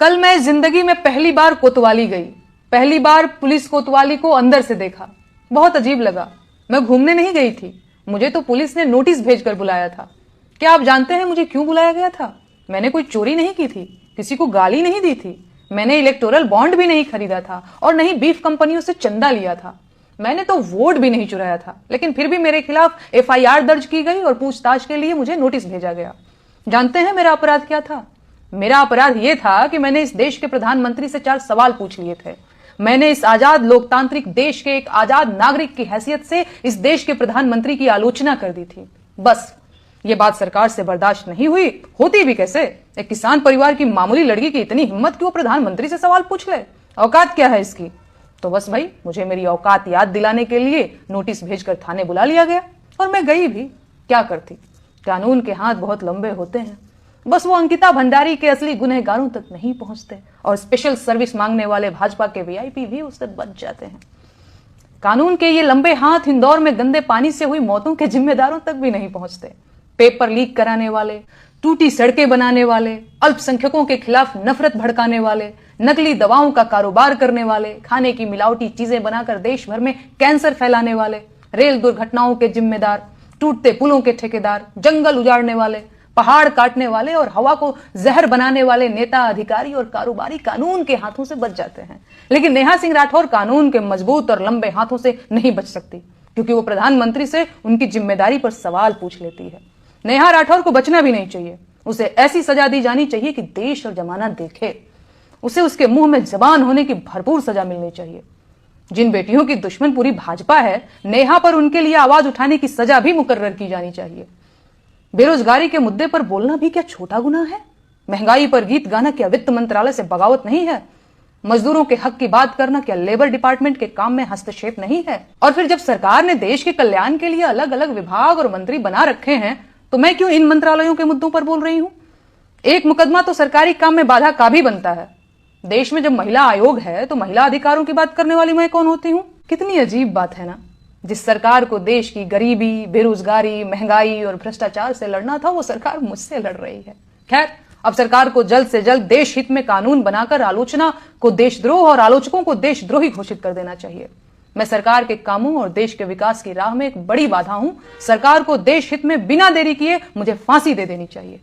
कल मैं जिंदगी में पहली बार कोतवाली गई। पहली बार पुलिस कोतवाली को अंदर से देखा। बहुत अजीब लगा। मैं घूमने नहीं गई थी, मुझे तो पुलिस ने नोटिस भेजकर बुलाया था। क्या आप जानते हैं मुझे क्यों बुलाया गया था? मैंने कोई चोरी नहीं की थी, किसी को गाली नहीं दी थी, मैंने इलेक्टोरल बॉन्ड भी नहीं खरीदा था और नहीं बीफ कंपनियों से चंदा लिया था, मैंने तो वोट भी नहीं चुराया था। लेकिन फिर भी मेरे खिलाफ एफआईआर दर्ज की गई और पूछताछ के लिए मुझे नोटिस भेजा गया। जानते हैं मेरा अपराध क्या था? मेरा अपराध यह था कि मैंने इस देश के प्रधानमंत्री से 4 सवाल पूछ लिए थे। मैंने इस आजाद लोकतांत्रिक देश के एक आजाद नागरिक की हैसियत से इस देश के प्रधानमंत्री की आलोचना कर दी थी। बस ये बात सरकार से बर्दाश्त नहीं हुई। होती भी कैसे? एक किसान परिवार की मामूली लड़की की इतनी हिम्मत कि वो प्रधानमंत्री से सवाल पूछ ले। औकात क्या है इसकी? तो बस भाई, मुझे मेरी औकात याद दिलाने के लिए नोटिस भेजकर थाने बुला लिया गया और मैं गई भी। क्या करती? कानून के हाथ बहुत लंबे होते हैं। बस वो अंकिता भंडारी के असली गुनहगारों तक नहीं पहुंचते और स्पेशल सर्विस मांगने वाले भाजपा के वीआईपी भी उससे बच जाते हैं। कानून के ये लंबे हाथ इंदौर में गंदे पानी से हुई मौतों के जिम्मेदारों तक भी नहीं पहुंचते। पेपर लीक कराने वाले, टूटी सड़कें बनाने वाले, अल्पसंख्यकों के खिलाफ नफरत भड़काने वाले, नकली दवाओं का कारोबार करने वाले, खाने की मिलावटी चीजें बनाकर देश भर में कैंसर फैलाने वाले, रेल दुर्घटनाओं के जिम्मेदार, टूटते पुलों के ठेकेदार, जंगल उजाड़ने वाले, पहाड़ काटने वाले और हवा को जहर बनाने वाले नेता, अधिकारी और कारोबारी कानून के हाथों से बच जाते हैं। लेकिन नेहा सिंह राठौर कानून के मजबूत और लंबे हाथों से नहीं बच सकती, क्योंकि वो प्रधानमंत्री से उनकी जिम्मेदारी पर सवाल पूछ लेती है। नेहा राठौर को बचना भी नहीं चाहिए। उसे ऐसी सजा दी जानी चाहिए कि देश और जमाना देखे। उसे उसके मुंह में जबान होने की भरपूर सजा मिलनी चाहिए। जिन बेटियों की दुश्मन पूरी भाजपा है, नेहा पर उनके लिए आवाज उठाने की सजा भी मुकर्रर की जानी चाहिए। बेरोजगारी के मुद्दे पर बोलना भी क्या छोटा गुनाह है? महंगाई पर गीत गाना क्या वित्त मंत्रालय से बगावत नहीं है? मजदूरों के हक की बात करना क्या लेबर डिपार्टमेंट के काम में हस्तक्षेप नहीं है? और फिर जब सरकार ने देश के कल्याण के लिए अलग अलग विभाग और मंत्री बना रखे हैं, तो मैं क्यों इन मंत्रालयों के मुद्दों पर बोल रही हूं? एक मुकदमा तो सरकारी काम में बाधा का भी बनता है। देश में जब महिला आयोग है तो महिला अधिकारों की बात करने वाली मैं कौन होती हूं? कितनी अजीब बात है ना। जिस सरकार को देश की गरीबी, बेरोजगारी, महंगाई और भ्रष्टाचार से लड़ना था, वो सरकार मुझसे लड़ रही है। खैर, अब सरकार को जल्द से जल्द देश हित में कानून बनाकर आलोचना को देशद्रोह और आलोचकों को देशद्रोही घोषित कर देना चाहिए। मैं सरकार के कामों और देश के विकास की राह में एक बड़ी बाधा हूं। सरकार को देश हित में बिना देरी किए मुझे फांसी दे देनी चाहिए।